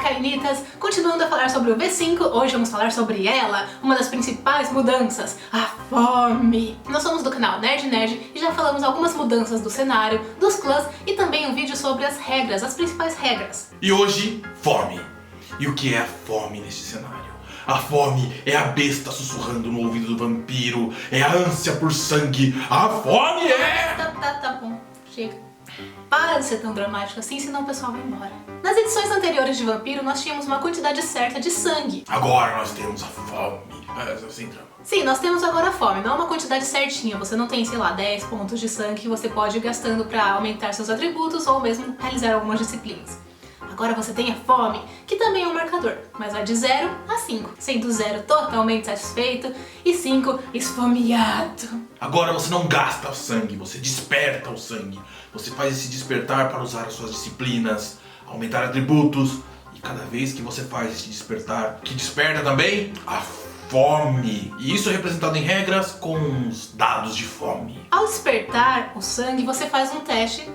Cainitas! Continuando a falar sobre o V5, hoje vamos falar sobre ela, uma das principais mudanças, a fome! Nós somos do canal Nerd e já falamos algumas mudanças do cenário, dos clãs e também um vídeo sobre as regras, as principais regras. E hoje, fome. E o que é a fome neste cenário? A fome é a besta sussurrando no ouvido do vampiro, é a ânsia por sangue, a fome é... Tá bom, chega. Para de ser tão dramático assim, senão o pessoal vai embora. Nas edições anteriores de Vampiro, nós tínhamos uma quantidade certa de sangue. Agora nós temos a fome. Sem drama. Sim, nós temos agora a fome, não é uma quantidade certinha. Você não tem, sei lá, 10 pontos de sangue que você pode ir gastando para aumentar seus atributos ou mesmo realizar algumas disciplinas. Agora você tem a fome, que também é um marcador, mas vai de 0 a 5, sendo 0 totalmente satisfeito e 5 esfomeado. Agora você não gasta o sangue, você desperta o sangue. Você faz esse despertar para usar as suas disciplinas, aumentar atributos, e cada vez que você faz esse despertar, que desperta também a fome. E isso é representado em regras com os dados de fome. Ao despertar o sangue, você faz um teste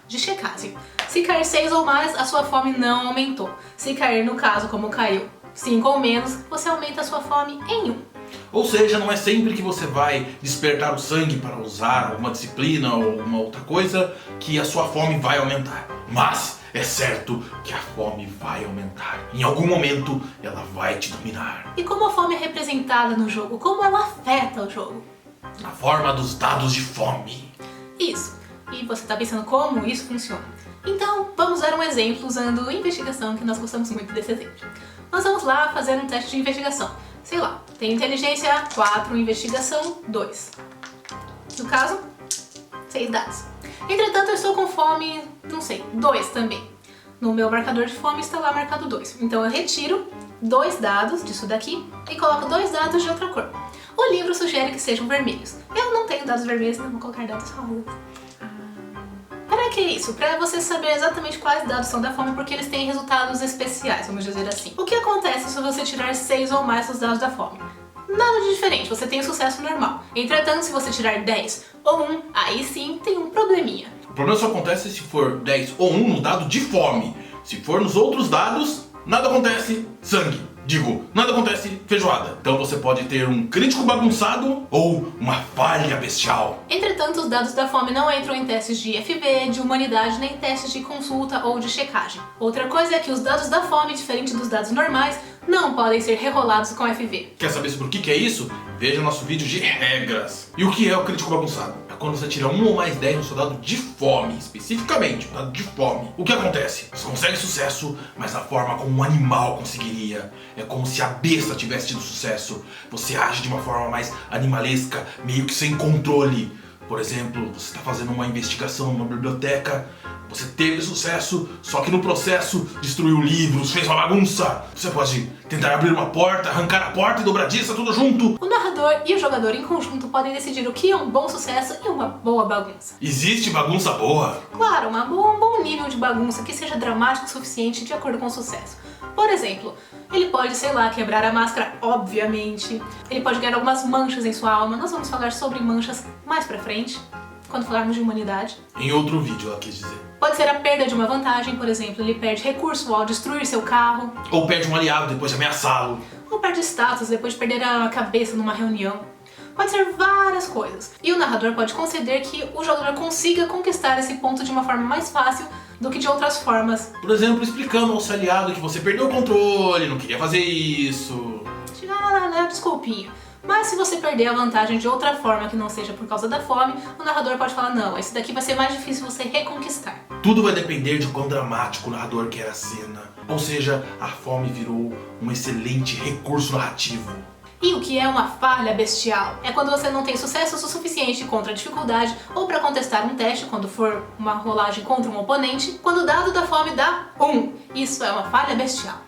de checagem. Se cair 6 ou mais, a sua fome não aumentou. Se cair, no caso, como caiu 5 ou menos, você aumenta a sua fome em 1. Ou seja, não é sempre que você vai despertar o sangue para usar uma disciplina ou alguma outra coisa que a sua fome vai aumentar. Mas é certo que a fome vai aumentar. Em algum momento ela vai te dominar. E como a fome é representada no jogo? Como ela afeta o jogo? Na forma dos dados de fome. Isso. E você está pensando como isso funciona? Então, vamos dar um exemplo usando investigação, que nós gostamos muito desse exemplo. Nós vamos lá fazer um teste de investigação. Sei lá, tem inteligência 4, investigação 2. No caso, 6 dados. Entretanto, eu estou com fome, não sei, 2 também. No meu marcador de fome está lá marcado 2. Então eu retiro 2 dados disso daqui e coloco 2 dados de outra cor. O livro sugere que sejam vermelhos. Eu não tenho dados vermelhos, então vou colocar dados rosas. Para que isso? Para você saber exatamente quais dados são da fome, porque eles têm resultados especiais, vamos dizer assim. O que acontece se você tirar 6 ou mais dos dados da fome? Nada de diferente, você tem o sucesso normal. Entretanto, se você tirar 10 ou 1, aí sim tem um probleminha. O problema só acontece se for 10 ou 1 no dado de fome. Se for nos outros dados, nada acontece sangue. Digo, nada acontece feijoada. Então você pode ter um crítico bagunçado ou uma falha bestial. Entretanto, os dados da fome não entram em testes de FV, de humanidade, nem testes de consulta ou de checagem. Outra coisa é que os dados da fome, diferente dos dados normais, não podem ser rerolados com FV. Quer saber sobre o que é isso? Veja nosso vídeo de regras. E o que é o crítico bagunçado? É quando você tira 1 ou mais 10 no seu dado de fome, especificamente, o dado de fome. O que acontece? Você consegue sucesso, mas da forma como um animal conseguiria. É como se a besta tivesse tido sucesso. Você age de uma forma mais animalesca, meio que sem controle. Por exemplo, você está fazendo uma investigação numa biblioteca, você teve sucesso, só que no processo destruiu livros, fez uma bagunça. Você pode tentar abrir uma porta, arrancar a porta e dobradiça, tudo junto. O narrador e o jogador em conjunto podem decidir o que é um bom sucesso e uma boa bagunça. Existe bagunça boa? Claro, um bom nível de bagunça que seja dramático o suficiente de acordo com o sucesso. Por exemplo, ele pode, sei lá, quebrar a máscara, obviamente. Ele pode ganhar algumas manchas em sua alma. Nós vamos falar sobre manchas mais pra frente, quando falarmos de humanidade. Em outro vídeo, ela quis dizer. Pode ser a perda de uma vantagem, por exemplo, ele perde recurso ao destruir seu carro. Ou perde um aliado depois de ameaçá-lo. Ou perde status depois de perder a cabeça numa reunião. Pode ser várias coisas. E o narrador pode conceder que o jogador consiga conquistar esse ponto de uma forma mais fácil do que de outras formas. Por exemplo, explicando ao seu aliado que você perdeu o controle, não queria fazer isso. Desculpinha. Mas se você perder a vantagem de outra forma que não seja por causa da fome, o narrador pode falar, não, esse daqui vai ser mais difícil você reconquistar. Tudo vai depender de quão dramático o narrador quer a cena. Ou seja, a fome virou um excelente recurso narrativo. E o que é uma falha bestial? É quando você não tem sucesso o suficiente contra a dificuldade ou para contestar um teste, quando for uma rolagem contra um oponente, quando o dado da fome dá 1. Isso é uma falha bestial.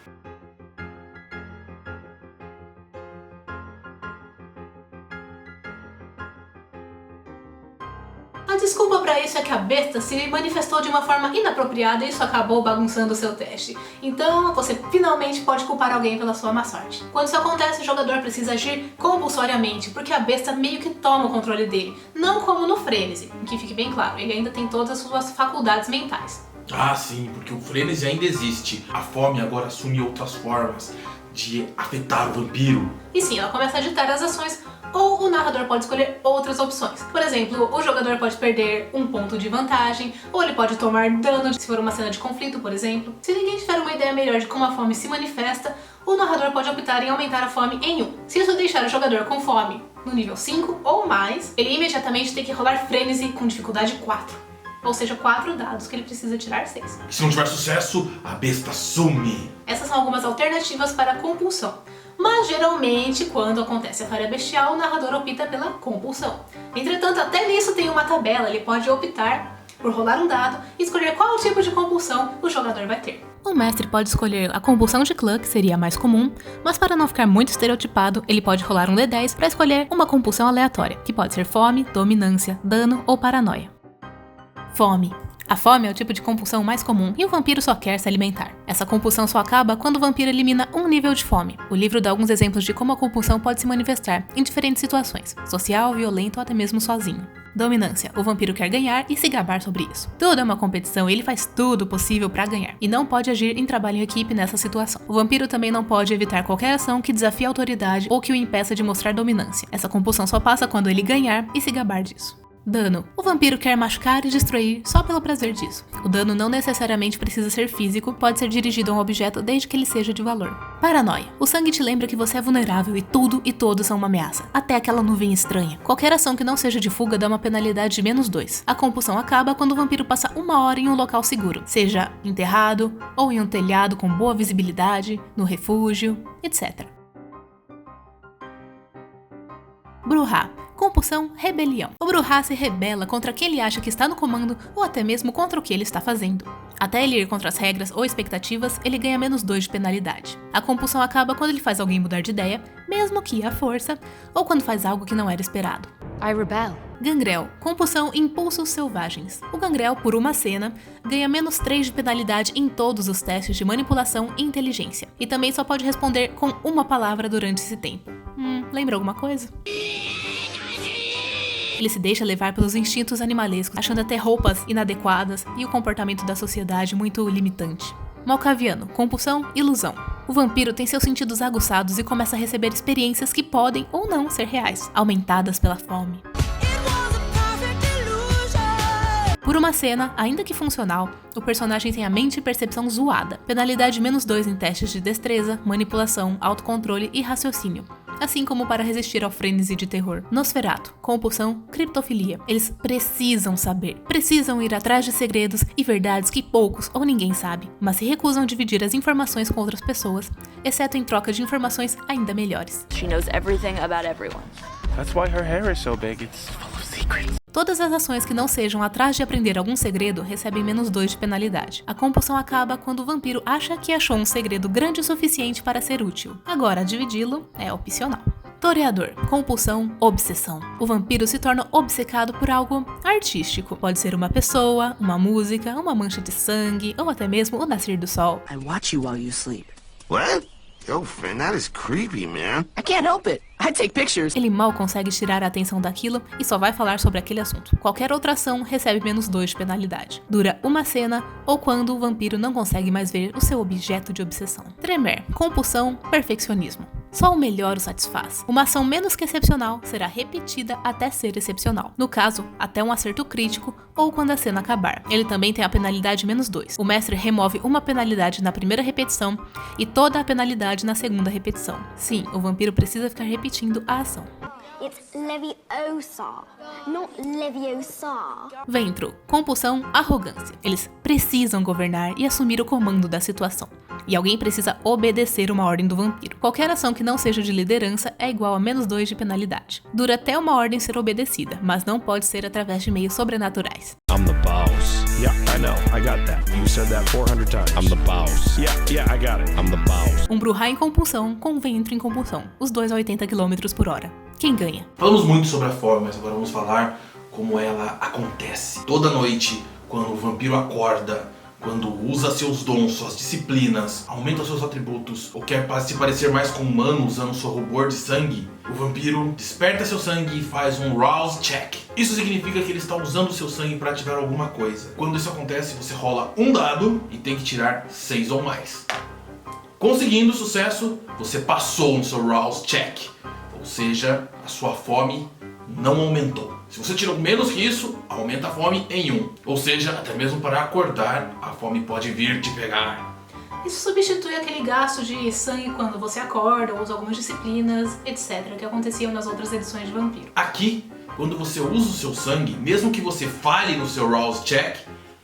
A desculpa para isso é que a besta se manifestou de uma forma inapropriada e isso acabou bagunçando o seu teste. Então você finalmente pode culpar alguém pela sua má sorte. Quando isso acontece, o jogador precisa agir compulsoriamente, porque a besta meio que toma o controle dele. Não como no Frenesi, que fique bem claro, ele ainda tem todas as suas faculdades mentais. Ah, sim, porque o frenesi ainda existe. A fome agora assume outras formas de afetar o vampiro. E sim, ela começa a ditar as ações, ou o narrador pode escolher outras opções. Por exemplo, o jogador pode perder um ponto de vantagem, ou ele pode tomar dano se for uma cena de conflito, por exemplo. Se ninguém tiver uma ideia melhor de como a fome se manifesta, o narrador pode optar em aumentar a fome em 1. Se isso deixar o jogador com fome no nível 5 ou mais, ele imediatamente tem que rolar frenesi com dificuldade 4. Ou seja, 4 dados que ele precisa tirar 6. E se não tiver sucesso, a besta some. Essas são algumas alternativas para a compulsão. Mas geralmente, quando acontece a falha bestial, o narrador opta pela compulsão. Entretanto, até nisso tem uma tabela, ele pode optar por rolar um dado e escolher qual tipo de compulsão o jogador vai ter. O mestre pode escolher a compulsão de clã, que seria a mais comum, mas para não ficar muito estereotipado, ele pode rolar um D10 para escolher uma compulsão aleatória, que pode ser fome, dominância, dano ou paranoia. Fome. A fome é o tipo de compulsão mais comum e o vampiro só quer se alimentar. Essa compulsão só acaba quando o vampiro elimina um nível de fome. O livro dá alguns exemplos de como a compulsão pode se manifestar em diferentes situações, social, violento ou até mesmo sozinho. Dominância. O vampiro quer ganhar e se gabar sobre isso. Tudo é uma competição e ele faz tudo possível para ganhar. E não pode agir em trabalho em equipe nessa situação. O vampiro também não pode evitar qualquer ação que desafie a autoridade ou que o impeça de mostrar dominância. Essa compulsão só passa quando ele ganhar e se gabar disso. Dano. O vampiro quer machucar e destruir só pelo prazer disso. O dano não necessariamente precisa ser físico, pode ser dirigido a um objeto desde que ele seja de valor. Paranoia. O sangue te lembra que você é vulnerável e tudo e todos são uma ameaça, até aquela nuvem estranha. Qualquer ação que não seja de fuga dá uma penalidade de -2. A compulsão acaba quando o vampiro passa 1 hora em um local seguro, seja enterrado ou em um telhado com boa visibilidade, no refúgio, etc. Bruhá. Compulsão, rebelião. O Bruhá se rebela contra quem ele acha que está no comando ou até mesmo contra o que ele está fazendo. Até ele ir contra as regras ou expectativas, ele ganha -2 de penalidade. A compulsão acaba quando ele faz alguém mudar de ideia, mesmo que à força, ou quando faz algo que não era esperado. I rebel. Gangrel. Compulsão, impulsos selvagens. O Gangrel, por uma cena, ganha -3 de penalidade em todos os testes de manipulação e inteligência. E também só pode responder com uma palavra durante esse tempo. Lembra alguma coisa? Ele se deixa levar pelos instintos animalescos, achando até roupas inadequadas e o comportamento da sociedade muito limitante. Malkaviano. Compulsão, ilusão. O vampiro tem seus sentidos aguçados e começa a receber experiências que podem ou não ser reais, aumentadas pela fome. Por uma cena, ainda que funcional, o personagem tem a mente e percepção zoada. Penalidade -2 em testes de destreza, manipulação, autocontrole e raciocínio. Assim como para resistir ao frenesi de terror. Nosferatu. Compulsão, criptofilia. Eles precisam saber. Precisam ir atrás de segredos e verdades que poucos ou ninguém sabe, mas se recusam a dividir as informações com outras pessoas, exceto em troca de informações ainda melhores. She knows everything about everyone. That's why her hair is so big. It's full of secrets. Todas as ações que não sejam atrás de aprender algum segredo recebem -2 de penalidade. A compulsão acaba quando o vampiro acha que achou um segredo grande o suficiente para ser útil. Agora, dividi-lo é opcional. Toreador. Compulsão, obsessão. O vampiro se torna obcecado por algo artístico. Pode ser uma pessoa, uma música, uma mancha de sangue ou até mesmo o nascer do sol. I watch you while you sleep. What? Yo, friend, that is creepy, man. I can't help it. I take pictures. Ele mal consegue tirar a atenção daquilo e só vai falar sobre aquele assunto. Qualquer outra ação recebe -2 de penalidade. Dura uma cena ou quando o vampiro não consegue mais ver o seu objeto de obsessão. Tremer. Compulsão, perfeccionismo. Só o melhor o satisfaz. Uma ação menos que excepcional será repetida até ser excepcional. No caso, até um acerto crítico ou quando a cena acabar. Ele também tem a penalidade -2. O mestre remove uma penalidade na primeira repetição e toda a penalidade na segunda repetição. Sim, o vampiro precisa ficar repetindo a ação. It's Leviosa, not Leviosa. Ventro. Compulsão, arrogância. Eles precisam governar e assumir o comando da situação. E alguém precisa obedecer uma ordem do vampiro. Qualquer ação que não seja de liderança é igual a -2 de penalidade. Dura até uma ordem ser obedecida, mas não pode ser através de meios sobrenaturais. I'm the boss. Yeah, I know. I got that. You said that 400 times. I'm the boss. Yeah, I got it. I'm the boss. Um Bruhá em compulsão com um Ventro em compulsão. Os dois a 80 km por hora. Quem ganha? Falamos muito sobre a fome, mas agora vamos falar como ela acontece. Toda noite, quando o vampiro acorda quando usa seus dons, suas disciplinas, aumenta seus atributos ou quer se parecer mais com um humano usando seu rubor de sangue, o vampiro desperta seu sangue e faz um Rouse Check. Isso significa que ele está usando seu sangue para ativar alguma coisa. Quando isso acontece, você rola um dado e tem que tirar 6 ou mais. Conseguindo sucesso, você passou no seu Rouse Check, ou seja, a sua fome não aumentou. Se você tirou menos que isso, aumenta a fome em 1. Ou seja, até mesmo para acordar, a fome pode vir te pegar. Isso substitui aquele gasto de sangue quando você acorda, ou usa algumas disciplinas, etc., que aconteciam nas outras edições de Vampiro. Aqui, quando você usa o seu sangue, mesmo que você falhe no seu Rouse Check,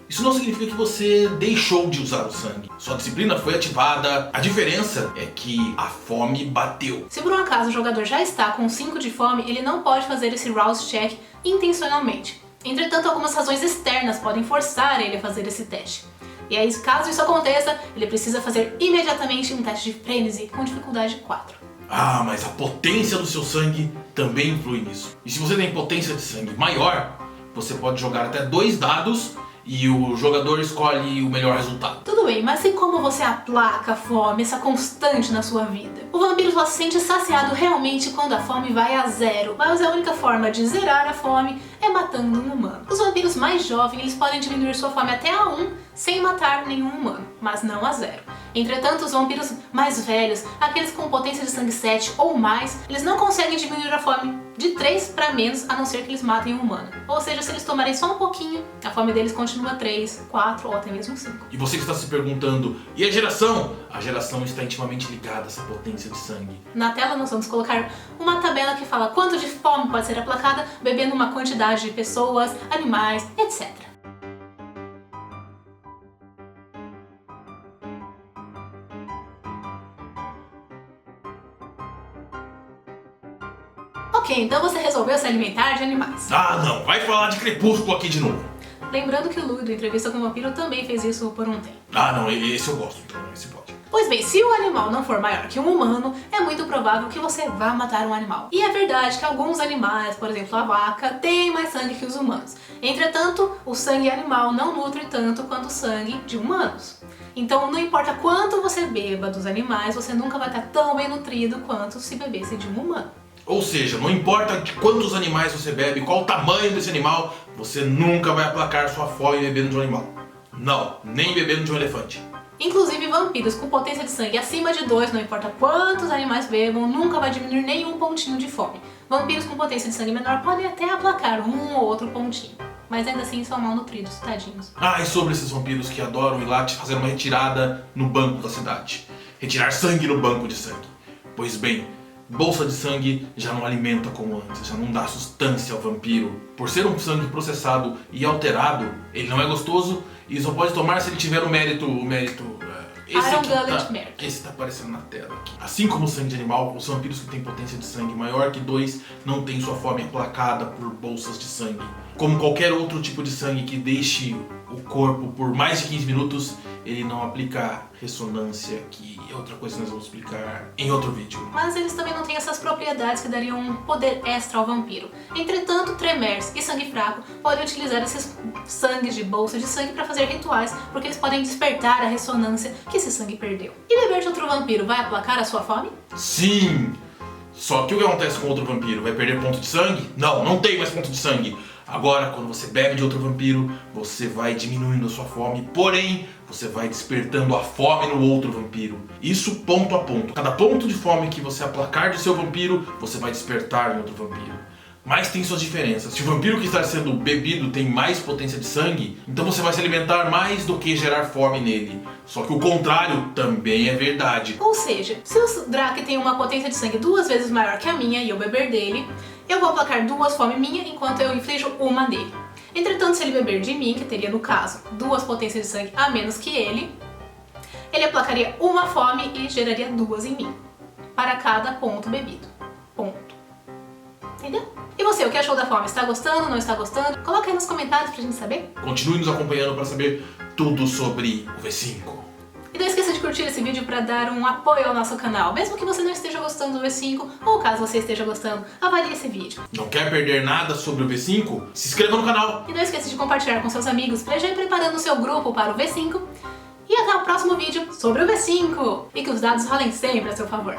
isso não significa que você deixou de usar o sangue. Sua disciplina foi ativada. A diferença é que a fome bateu. Se por um acaso o jogador já está com 5 de fome, ele não pode fazer esse Rouse Check intencionalmente. Entretanto, algumas razões externas podem forçar ele a fazer esse teste. E aí, caso isso aconteça, ele precisa fazer imediatamente um teste de frenesi com dificuldade 4. Ah, mas a potência do seu sangue também influi nisso. E se você tem potência de sangue maior, você pode jogar até 2 dados e o jogador escolhe o melhor resultado. Tudo bem, mas e como você aplaca a fome, essa constante na sua vida? O vampiro só se sente saciado realmente quando a fome vai a 0, mas a única forma de zerar a fome é matando um humano. Os vampiros mais jovens, eles podem diminuir sua fome até a 1 sem matar nenhum humano, mas não a 0. Entretanto, os vampiros mais velhos, aqueles com potência de sangue 7 ou mais, eles não conseguem diminuir a fome de 3 para menos, a não ser que eles matem um humano. Ou seja, se eles tomarem só um pouquinho, a fome deles continua 3, 4 ou até mesmo 5. E você que está se perguntando, e a geração? A geração está intimamente ligada a essa potência de sangue. Na tela nós vamos colocar uma tabela que fala quanto de fome pode ser aplacada bebendo uma quantidade de pessoas, animais, etc. Ok, então você resolveu se alimentar de animais. Ah não, vai falar de Crepúsculo aqui de novo. Lembrando que o Louis do Entrevista com o Vampiro também fez isso por um tempo. Ah não, esse eu gosto, então esse pode. Pois bem, se o animal não for maior que um humano, é muito provável que você vá matar um animal. E é verdade que alguns animais, por exemplo a vaca, têm mais sangue que os humanos. Entretanto, o sangue animal não nutre tanto quanto o sangue de humanos. Então não importa quanto você beba dos animais, você nunca vai estar tão bem nutrido quanto se bebesse de um humano. Ou seja, não importa de quantos animais você bebe, qual o tamanho desse animal, você nunca vai aplacar sua fome bebendo de um animal. Não, nem bebendo de um elefante. Inclusive vampiros com potência de sangue acima de 2, não importa quantos animais bebam, nunca vai diminuir nenhum pontinho de fome. Vampiros com potência de sangue menor podem até aplacar um ou outro pontinho, mas ainda assim são mal nutridos, tadinhos. Ah, e sobre esses vampiros que adoram ir lá te fazer uma retirada no banco da cidade. Retirar sangue no banco de sangue. Pois bem, bolsa de sangue já não alimenta como antes, já não dá sustância ao vampiro. Por ser um sangue processado e alterado, ele não é gostoso e só pode tomar se ele tiver o mérito... Esse tá aparecendo na tela aqui. Assim como o sangue de animal, os vampiros que têm potência de sangue maior que 2 não têm sua fome aplacada por bolsas de sangue. Como qualquer outro tipo de sangue que deixe o corpo por mais de 15 minutos, ele não aplica ressonância, que é outra coisa que nós vamos explicar em outro vídeo. Mas eles também não têm essas propriedades que dariam um poder extra ao vampiro. Entretanto, tremers e sangue fraco podem utilizar esses sangues de bolsa de sangue para fazer rituais, porque eles podem despertar a ressonância que esse sangue perdeu. E beber de outro vampiro vai aplacar a sua fome? Sim! Só que o que acontece com outro vampiro? Vai perder ponto de sangue? Não, não tem mais ponto de sangue. Agora, quando você bebe de outro vampiro, você vai diminuindo a sua fome, porém, você vai despertando a fome no outro vampiro. Isso ponto a ponto. Cada ponto de fome que você aplacar do seu vampiro, você vai despertar em outro vampiro. Mas tem suas diferenças. Se o vampiro que está sendo bebido tem mais potência de sangue, então você vai se alimentar mais do que gerar fome nele. Só que o contrário também é verdade. Ou seja, se o Drake tem uma potência de sangue 2 vezes maior que a minha e eu beber dele, eu vou aplacar 2 fome minha enquanto eu inflijo uma nele. Entretanto, se ele beber de mim, que teria no caso 2 potências de sangue a menos que ele aplacaria uma fome e geraria 2 em mim, para cada ponto bebido. Ponto. Entendeu? E você, o que achou da fome? Está gostando, não está gostando? Coloca aí nos comentários pra gente saber. Continue nos acompanhando para saber tudo sobre o V5. E não esqueça de curtir esse vídeo para dar um apoio ao nosso canal. Mesmo que você não esteja gostando do V5, ou caso você esteja gostando, avalie esse vídeo. Não quer perder nada sobre o V5? Se inscreva no canal. E não esqueça de compartilhar com seus amigos para já ir preparando o seu grupo para o V5. E até o próximo vídeo sobre o V5. E que os dados rolem sempre a seu favor.